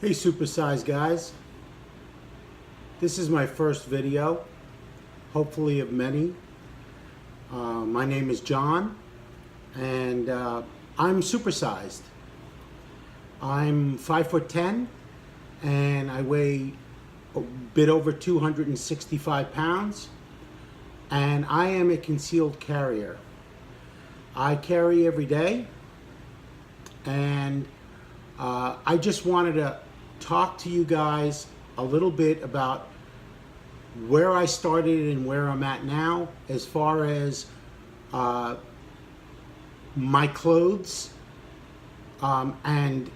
Hey supersize guys, this is my first video, hopefully of many. My name is John and I'm supersized. I'm 5'10" and I weigh a bit over 265 pounds, and I am a concealed carrier. I carry every day, and I just wanted to talk to you guys a little bit about where I started and where I'm at now as far as my clothes and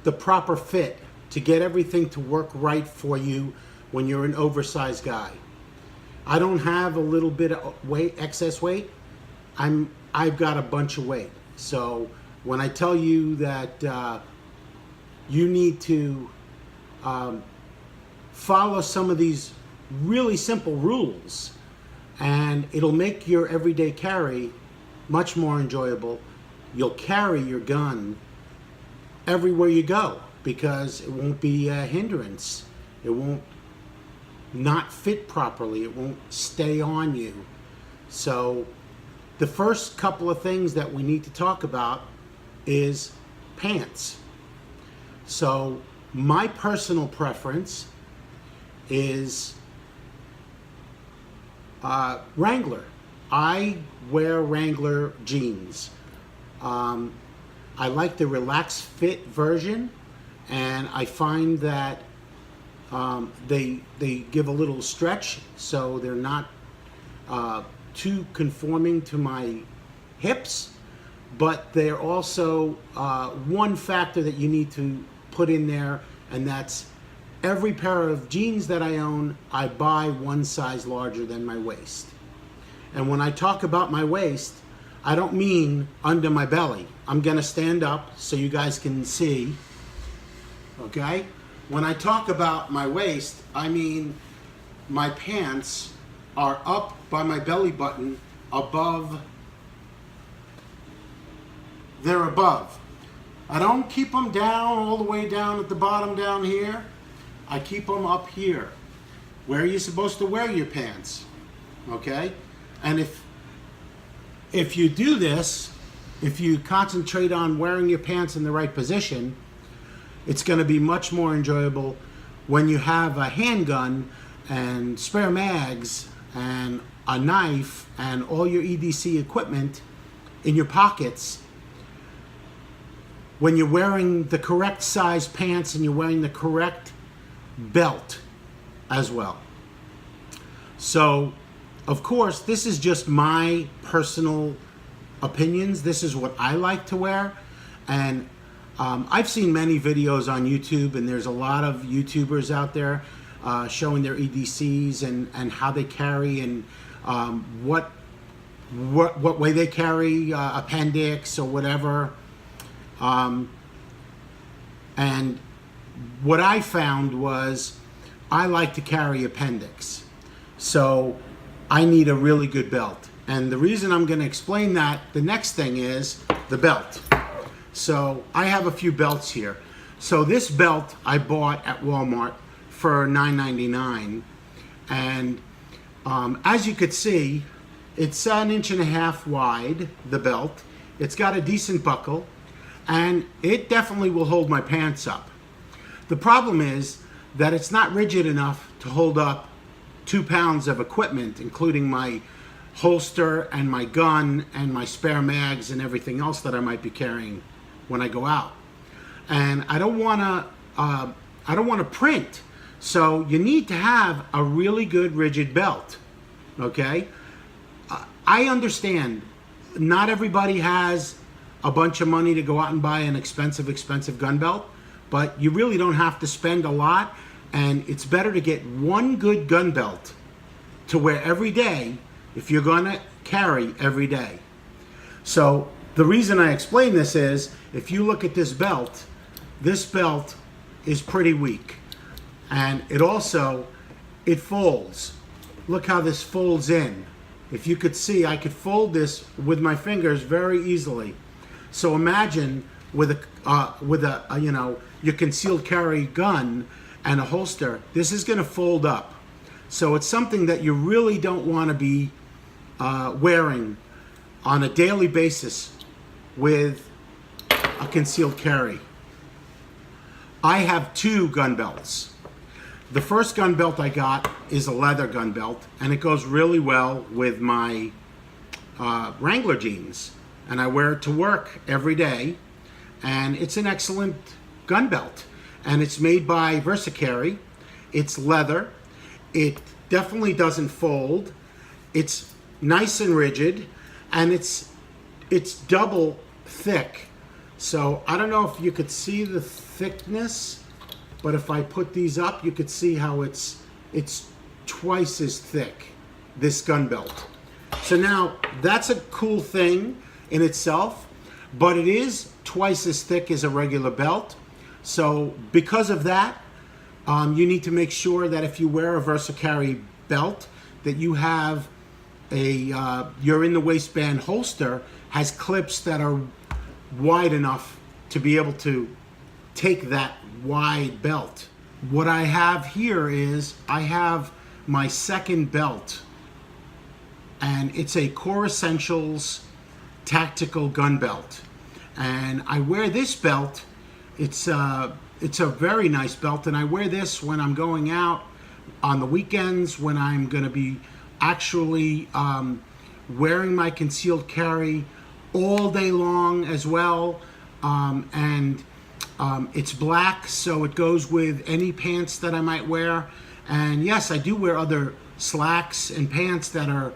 the proper fit to get everything to work right for you when you're an oversized guy. I don't have a little bit of weight, excess weight. I've got a bunch of weight. So when I tell you that you need to follow some of these really simple rules, and it'll make your everyday carry much more enjoyable. You'll carry your gun everywhere you go because it won't be a hindrance. It won't not fit properly. It won't stay on you. So the first couple of things that we need to talk about is pants. So my personal preference is Wrangler. I wear Wrangler jeans. I like the relaxed fit version, and I find that they give a little stretch, so they're not too conforming to my hips, but they're also one factor that you need to put in there, and that's every pair of jeans that I own, I buy one size larger than my waist. And when I talk about my waist, I don't mean under my belly. I'm gonna stand up so you guys can see, okay? When I talk about my waist, I mean my pants are up by my belly button, above, they're above. I don't keep them down all the way down at the bottom down here. I keep them up here, where you're supposed to wear your pants, okay? And if you do this, if you concentrate on wearing your pants in the right position, it's going to be much more enjoyable when you have a handgun and spare mags and a knife and all your EDC equipment in your pockets. When you're wearing the correct size pants and you're wearing the correct belt as well. So, of course, this is just my personal opinions. This is what I like to wear, and I've seen many videos on YouTube, and there's a lot of YouTubers out there showing their EDCs and how they carry, and what way they carry appendix or whatever. And what I found was I like to carry appendix, so I need a really good belt. And the reason I'm going to explain that, the next thing is the belt. So I have a few belts here. So this belt I bought at Walmart for $9.99, and as you could see, it's 1.5 inches wide, the belt. It's got a decent buckle, and it definitely will hold my pants up. The problem is that it's not rigid enough to hold up 2 pounds of equipment, including my holster and my gun and my spare mags and everything else that I might be carrying when I go out. And I don't want to print. So you need to have a really good rigid belt, okay? I understand not everybody has a bunch of money to go out and buy an expensive gun belt, but you really don't have to spend a lot, and it's better to get one good gun belt to wear every day if you're gonna carry every day. So the reason I explain this is, if you look at this belt is pretty weak, and it folds. Look how this folds in. If you could see, I could fold this with my fingers very easily. So imagine with a your concealed carry gun and a holster, this is going to fold up. So it's something that you really don't want to be wearing on a daily basis with a concealed carry. I have 2 gun belts. The first gun belt I got is a leather gun belt, and it goes really well with my Wrangler jeans, and I wear it to work every day, and it's an excellent gun belt, and it's made by VersaCarry. It's leather. It definitely doesn't fold. It's nice and rigid, and it's double thick. So I don't know if you could see the thickness, but if I put these up, you could see how it's twice as thick, this gun belt. So now that's a cool thing in itself, but it is twice as thick as a regular belt. So because of that, you need to make sure that if you wear a VersaCarry belt, that you have your in the waistband holster has clips that are wide enough to be able to take that wide belt. What I have here is I have my second belt, and it's a Core Essentials tactical gun belt, and I wear this belt. It's a very nice belt, and I wear this when I'm going out on the weekends, when I'm going to be actually wearing my concealed carry all day long as well, and it's black, so it goes with any pants that I might wear. And yes, I do wear other slacks and pants that are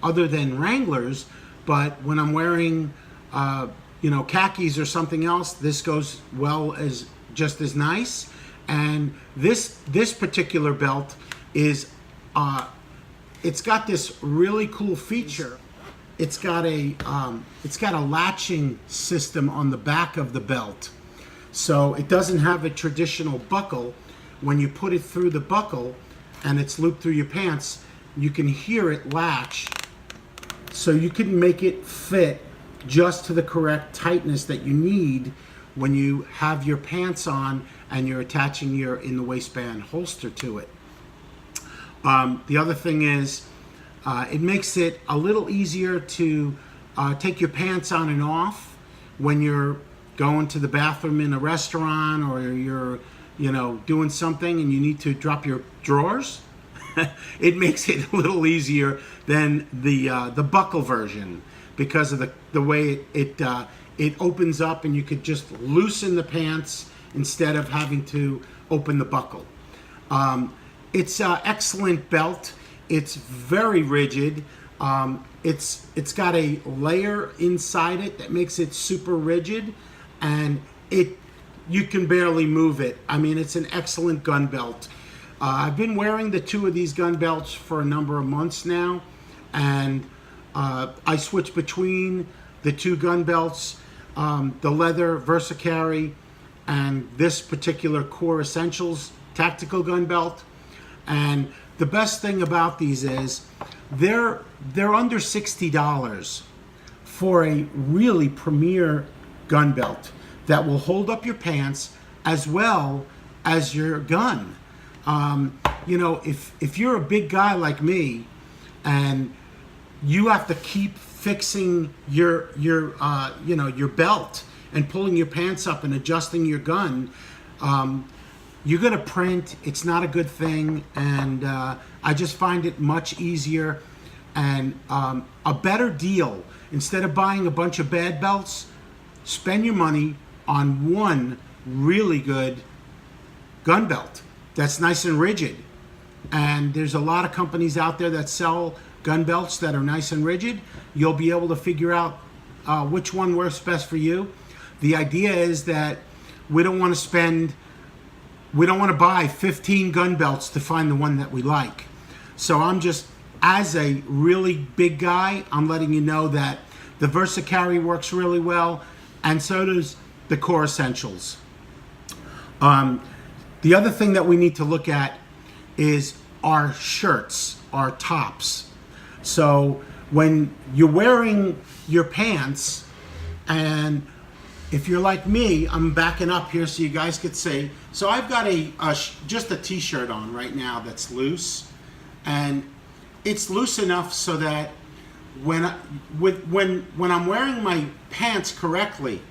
other than Wranglers, but when I'm wearing khakis or something else, this goes well as just as nice. And this particular belt is it's got this really cool feature. It's got a latching system on the back of the belt, so it doesn't have a traditional buckle. When you put it through the buckle and it's looped through your pants, you can hear it latch, so you can make it fit just to the correct tightness that you need when you have your pants on and you're attaching your in the waistband holster to it. The other thing is it makes it a little easier to take your pants on and off when you're going to the bathroom in a restaurant, or you're doing something and you need to drop your drawers. It makes it a little easier than the buckle version, because of the way it opens up, and you could just loosen the pants instead of having to open the buckle. It's an excellent belt. It's very rigid. It's got a layer inside it that makes it super rigid, and you can barely move it. I mean, it's an excellent gun belt. I've been wearing the 2 of these gun belts for a number of months now, and I switch between the 2 gun belts, the leather VersaCarry and this particular Core Essentials tactical gun belt. And the best thing about these is they're under $60 for a really premier gun belt that will hold up your pants as well as your gun. If you're a big guy like me and you have to keep fixing your belt and pulling your pants up and adjusting your gun, you're going to print. It's not a good thing, and I just find it much easier and a better deal. Instead of buying a bunch of bad belts, spend your money on one really good gun belt that's nice and rigid. And there's a lot of companies out there that sell gun belts that are nice and rigid. You'll be able to figure out which one works best for you. The idea is that we don't want to buy 15 gun belts to find the one that we like. So I'm just, as a really big guy, I'm letting you know that the VersaCarry works really well, and so does the Core Essentials. The other thing that we need to look at is our shirts, our tops. So when you're wearing your pants and if you're like me, I'm backing up here so you guys could see. So I've got just a t-shirt on right now that's loose, and it's loose enough so that when I'm wearing my pants correctly,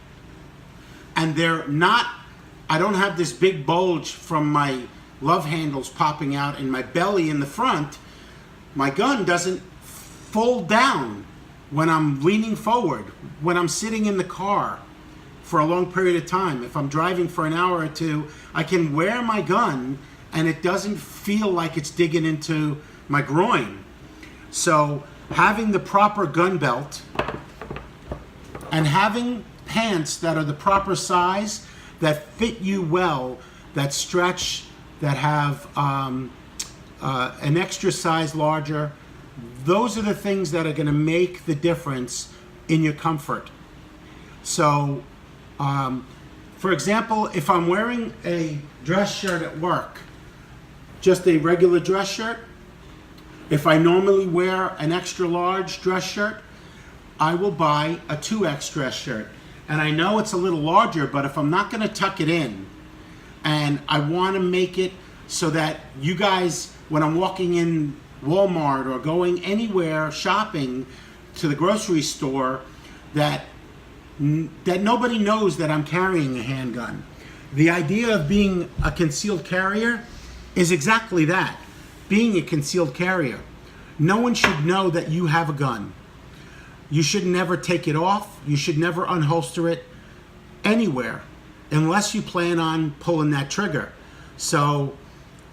and they're not, I don't have this big bulge from my love handles popping out in my belly in the front, my gun doesn't fold down when I'm leaning forward, when I'm sitting in the car for a long period of time. If I'm driving for an hour or two, I can wear my gun and it doesn't feel like it's digging into my groin. So having the proper gun belt and having pants that are the proper size, that fit you well, that stretch, that have an extra size larger, those are the things that are going to make the difference in your comfort. So, for example, if I'm wearing a dress shirt at work, just a regular dress shirt, if I normally wear an extra large dress shirt, I will buy a 2X dress shirt. And I know it's a little larger, but if I'm not going to tuck it in, and I want to make it so that you guys, when I'm walking in Walmart or going anywhere shopping to the grocery store, that nobody knows that I'm carrying a handgun. The idea of being a concealed carrier is exactly that, being a concealed carrier. No one should know that you have a gun. You should never take it off. You should never unholster it anywhere unless you plan on pulling that trigger. So,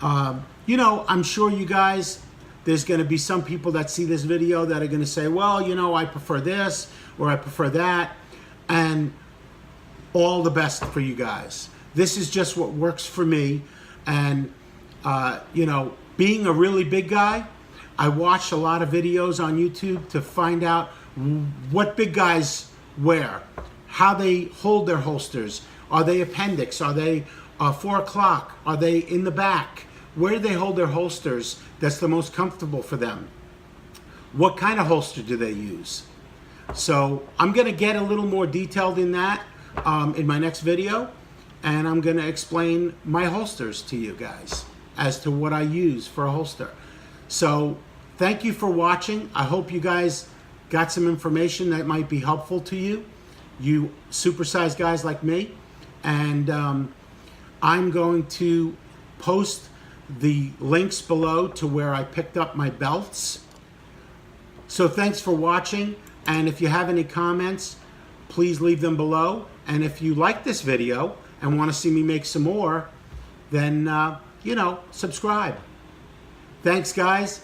I'm sure you guys, there's going to be some people that see this video that are going to say, well, I prefer this or I prefer that. And all the best for you guys. This is just what works for me. And, being a really big guy, I watch a lot of videos on YouTube to find out what big guys wear, how they hold their holsters. Are they appendix? Are they 4 o'clock? Are they in the back? Where do they hold their holsters that's the most comfortable for them? What kind of holster do they use? So I'm going to get a little more detailed in that in my next video, and I'm going to explain my holsters to you guys as to what I use for a holster. So thank you for watching. I hope you guys got some information that might be helpful to you, you supersized guys like me. And I'm going to post the links below to where I picked up my belts. So thanks for watching. And if you have any comments, please leave them below. And if you like this video and want to see me make some more, then, subscribe. Thanks, guys.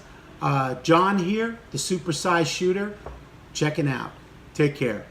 John here, the Supersized Shooter, checking out. Take care.